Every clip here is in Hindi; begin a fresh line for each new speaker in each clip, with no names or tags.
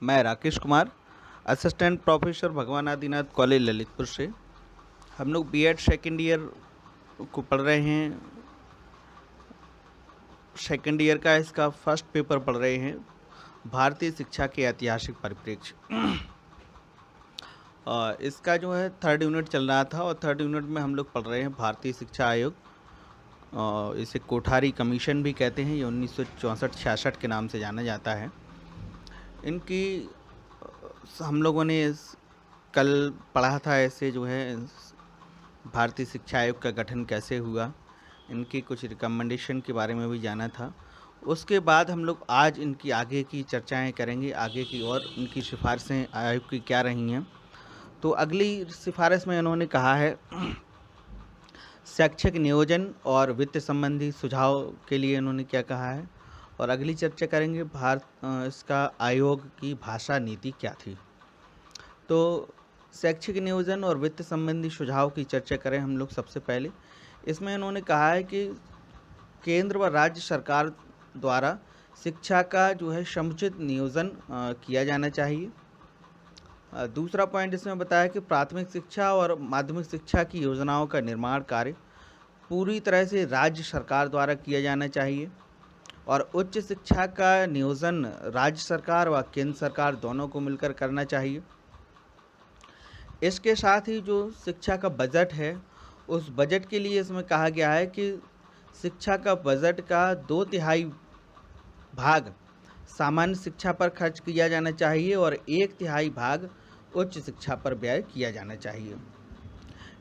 मैं राकेश कुमार, असिस्टेंट प्रोफेसर भगवान आदिनाथ कॉलेज ललितपुर से। हम लोग बीएड सेकेंड ईयर को पढ़ रहे हैं। सेकेंड ईयर का इसका फर्स्ट पेपर पढ़ रहे हैं, भारतीय शिक्षा के ऐतिहासिक परिप्रेक्ष्य। इसका जो है थर्ड यूनिट चल रहा था और थर्ड यूनिट में हम लोग पढ़ रहे हैं भारतीय शिक्षा आयोग। इसे कोठारी कमीशन भी कहते हैं। ये 1964-66 के नाम से जाना जाता है। इनकी हम लोगों ने कल पढ़ा था, ऐसे जो है भारतीय शिक्षा आयोग का गठन कैसे हुआ, इनकी कुछ रिकमेंडेशन के बारे में भी जाना था। उसके बाद हम लोग आज इनकी आगे की चर्चाएं करेंगे, आगे की और इनकी सिफारिशें आयोग की क्या रही हैं। तो अगली सिफारिश में इन्होंने कहा है शैक्षिक नियोजन और वित्त संबंधी सुझाव के लिए इन्होंने क्या कहा है। और अगली चर्चा करेंगे इसका आयोग की भाषा नीति क्या थी। तो शैक्षिक नियोजन और वित्त संबंधी सुझाव की चर्चा करें हम लोग। सबसे पहले इसमें इन्होंने कहा है कि केंद्र व राज्य सरकार द्वारा शिक्षा का जो है समुचित नियोजन किया जाना चाहिए। दूसरा पॉइंट इसमें बताया कि प्राथमिक शिक्षा और माध्यमिक शिक्षा की योजनाओं का निर्माण कार्य पूरी तरह से राज्य सरकार द्वारा किया जाना चाहिए और उच्च शिक्षा का नियोजन राज्य सरकार व केंद्र सरकार दोनों को मिलकर करना चाहिए। इसके साथ ही जो शिक्षा का बजट है, उस बजट के लिए इसमें कहा गया है कि शिक्षा का बजट का 2/3 भाग सामान्य शिक्षा पर खर्च किया जाना चाहिए और 1/3 भाग उच्च शिक्षा पर व्यय किया जाना चाहिए।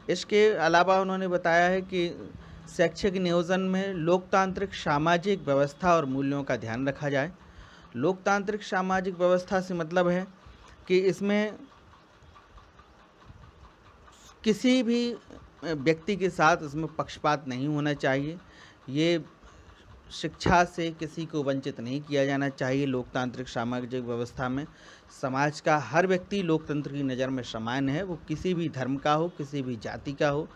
इसके अलावा उन्होंने बताया है कि शैक्षिक नियोजन में लोकतांत्रिक सामाजिक व्यवस्था और मूल्यों का ध्यान रखा जाए। लोकतांत्रिक सामाजिक व्यवस्था से मतलब है कि इसमें किसी भी व्यक्ति के साथ इसमें पक्षपात नहीं होना चाहिए। ये शिक्षा से किसी को वंचित नहीं किया जाना चाहिए। लोकतांत्रिक सामाजिक व्यवस्था में समाज का हर व्यक्ति लोकतंत्र की नज़र में समान है। वो किसी भी धर्म का हो, किसी भी जाति का हो,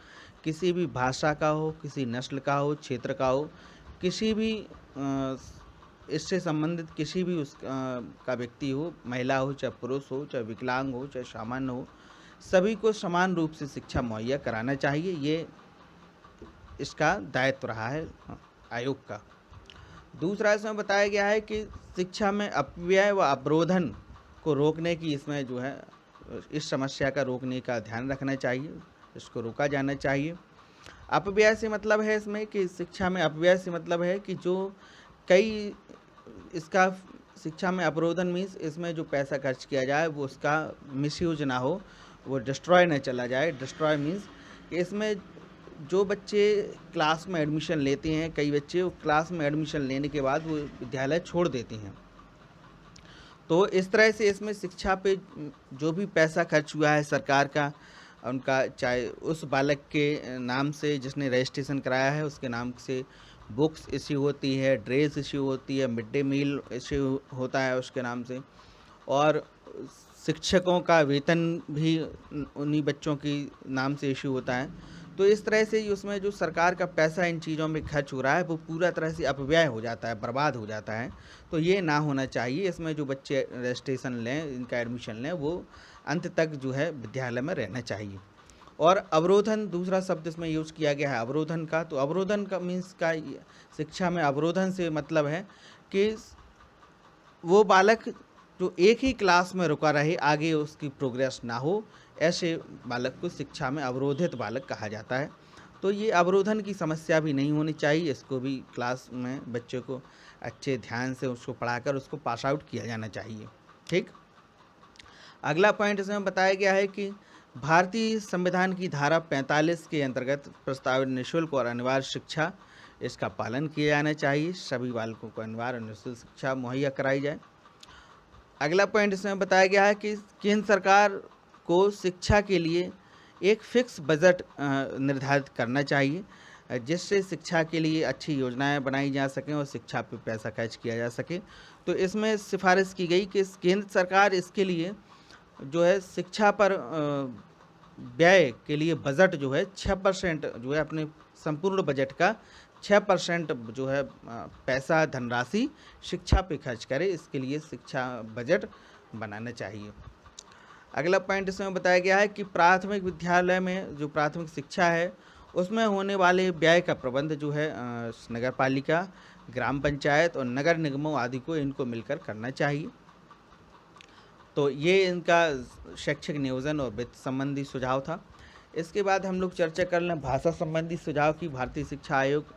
किसी भी भाषा का हो, किसी नस्ल का हो, क्षेत्र का हो, किसी भी इससे संबंधित किसी भी का व्यक्ति हो, महिला हो चाहे पुरुष हो, चाहे विकलांग हो चाहे सामान्य हो, सभी को समान रूप से शिक्षा मुहैया कराना चाहिए। ये इसका दायित्व रहा है आयोग का। दूसरा इसमें बताया गया है कि शिक्षा में अपव्यय व अवरोधन को रोकने की इसमें जो है इस समस्या का रोकने का ध्यान रखना चाहिए, इसको रोका जाना चाहिए। अपव्यय से मतलब है इसमें कि शिक्षा में अपव्यय से मतलब है कि जो कई इसका शिक्षा में अवरोधन मीन्स इसमें जो पैसा खर्च किया जाए वो उसका मिसयूज ना हो, वो डिस्ट्रॉय न चला जाए। डिस्ट्रॉय मीन्स कि इसमें जो बच्चे क्लास में एडमिशन लेते हैं, कई बच्चे वो क्लास में एडमिशन लेने के बाद वो विद्यालय छोड़ देते हैं। तो इस तरह से इसमें शिक्षा पे जो भी पैसा खर्च हुआ है सरकार का, उनका चाहे उस बालक के नाम से जिसने रजिस्ट्रेशन कराया है उसके नाम से बुक्स इश्यू होती है, ड्रेस इश्यू होती है, मिड डे मील इश्यू होता है उसके नाम से, और शिक्षकों का वेतन भी उन्हीं बच्चों की नाम से इश्यू होता है। तो इस तरह से उसमें जो सरकार का पैसा इन चीज़ों में खर्च हो रहा है वो पूरा तरह से अपव्यय हो जाता है, बर्बाद हो जाता है। तो ये ना होना चाहिए। इसमें जो बच्चे रजिस्ट्रेशन लें, इनका एडमिशन लें, वो अंत तक जो है विद्यालय में रहना चाहिए। और अवरोधन दूसरा शब्द इसमें यूज़ किया गया है अवरोधन का। तो अवरोधन का मीन्स का शिक्षा में अवरोधन से मतलब है कि वो बालक जो एक ही क्लास में रुका रहे, आगे उसकी प्रोग्रेस ना हो, ऐसे बालक को शिक्षा में अवरोधित बालक कहा जाता है। तो ये अवरोधन की समस्या भी नहीं होनी चाहिए। इसको भी क्लास में बच्चे को अच्छे ध्यान से उसको पढ़ाकर उसको पास आउट किया जाना चाहिए। ठीक। अगला पॉइंट इसमें बताया गया है कि भारतीय संविधान की धारा 45 के अंतर्गत प्रस्तावित निःशुल्क और अनिवार्य शिक्षा, इसका पालन किया जाना चाहिए। सभी बालकों को अनिवार्य और निःशुल्क शिक्षा मुहैया कराई जाए। अगला पॉइंट इसमें बताया गया है कि केंद्र सरकार को शिक्षा के लिए एक फिक्स बजट निर्धारित करना चाहिए, जिससे शिक्षा के लिए अच्छी योजनाएं बनाई जा सकें और शिक्षा पर पैसा खर्च किया जा सके। तो इसमें सिफारिश की गई कि केंद्र सरकार इसके लिए जो है शिक्षा पर व्यय के लिए बजट जो है 6% जो है अपने संपूर्ण बजट का 6% जो है पैसा धनराशि शिक्षा पे खर्च करे। इसके लिए शिक्षा बजट बनाना चाहिए। अगला पॉइंट इसमें बताया गया है कि प्राथमिक विद्यालय में जो प्राथमिक शिक्षा है उसमें होने वाले व्यय का प्रबंध जो है नगर पालिका, ग्राम पंचायत और नगर निगमों आदि को इनको मिलकर करना चाहिए। तो ये इनका शैक्षिक नियोजन और वित्त संबंधी सुझाव था। इसके बाद हम लोग चर्चा कर लें भाषा संबंधी सुझाव की। भारतीय शिक्षा आयोग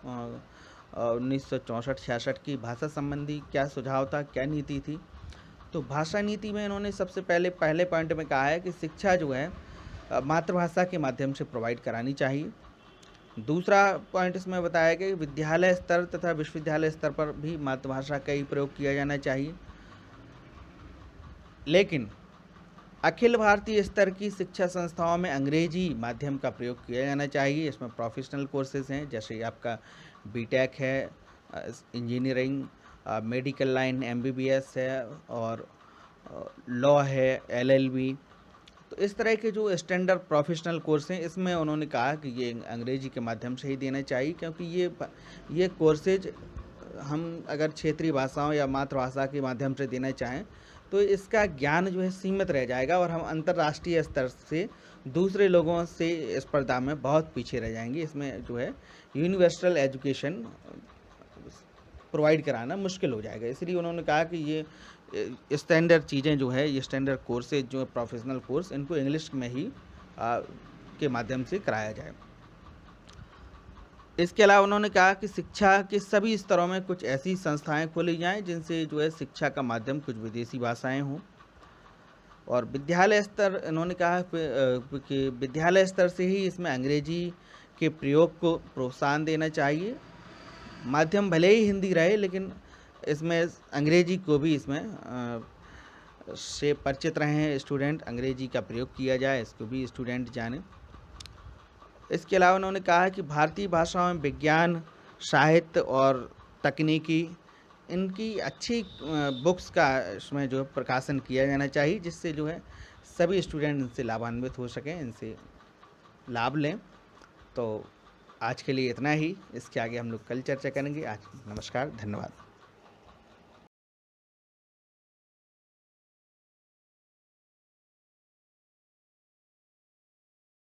1964-66 की भाषा संबंधी क्या सुझाव था, क्या नीति थी। तो भाषा नीति में इन्होंने सबसे पहले पॉइंट में कहा है कि शिक्षा जो है मातृभाषा के माध्यम से प्रोवाइड करानी चाहिए। दूसरा पॉइंट इसमें बताया कि विद्यालय स्तर तथा विश्वविद्यालय स्तर पर भी मातृभाषा का ही प्रयोग किया जाना चाहिए, लेकिन अखिल भारतीय स्तर की शिक्षा संस्थाओं में अंग्रेजी माध्यम का प्रयोग किया जाना चाहिए। इसमें प्रोफेशनल कोर्सेज हैं, जैसे आपका बीटेक है, इंजीनियरिंग, मेडिकल लाइन एमबीबीएस है और लॉ है, एलएलबी। तो इस तरह के जो स्टैंडर्ड प्रोफेशनल कोर्स हैं इसमें उन्होंने कहा कि ये अंग्रेजी के माध्यम से ही देना चाहिए, क्योंकि ये कोर्सेज हम अगर क्षेत्रीय भाषाओं या मातृभाषा के माध्यम से देना चाहें तो इसका ज्ञान जो है सीमित रह जाएगा और हम अंतर्राष्ट्रीय स्तर से दूसरे लोगों से स्पर्धा में बहुत पीछे रह जाएंगे। इसमें जो है यूनिवर्सल एजुकेशन प्रोवाइड कराना मुश्किल हो जाएगा। इसलिए उन्होंने कहा कि ये स्टैंडर्ड चीज़ें जो है, ये स्टैंडर्ड कोर्सेज जो है प्रोफेशनल कोर्स, इनको इंग्लिश में ही के माध्यम से कराया जाए। इसके अलावा उन्होंने कहा कि शिक्षा के सभी स्तरों में कुछ ऐसी संस्थाएं खोली जाएं जिनसे जो है शिक्षा का माध्यम कुछ विदेशी भाषाएं हों। और विद्यालय स्तर, इन्होंने कहा कि विद्यालय स्तर से ही इसमें अंग्रेजी के प्रयोग को प्रोत्साहन देना चाहिए। माध्यम भले ही हिंदी रहे, लेकिन इसमें अंग्रेजी को भी इसमें से परिचित रहें स्टूडेंट, अंग्रेजी का प्रयोग किया जाए, इसको भी स्टूडेंट जाने। इसके अलावा उन्होंने कहा कि भारतीय भाषाओं में विज्ञान, साहित्य और तकनीकी, इनकी अच्छी बुक्स का इसमें जो है प्रकाशन किया जाना चाहिए, जिससे जो है सभी स्टूडेंट इनसे लाभान्वित हो सकें, इनसे लाभ लें। तो आज के लिए इतना ही, इसके आगे हम लोग कल चर्चा करेंगे। आज नमस्कार, धन्यवाद।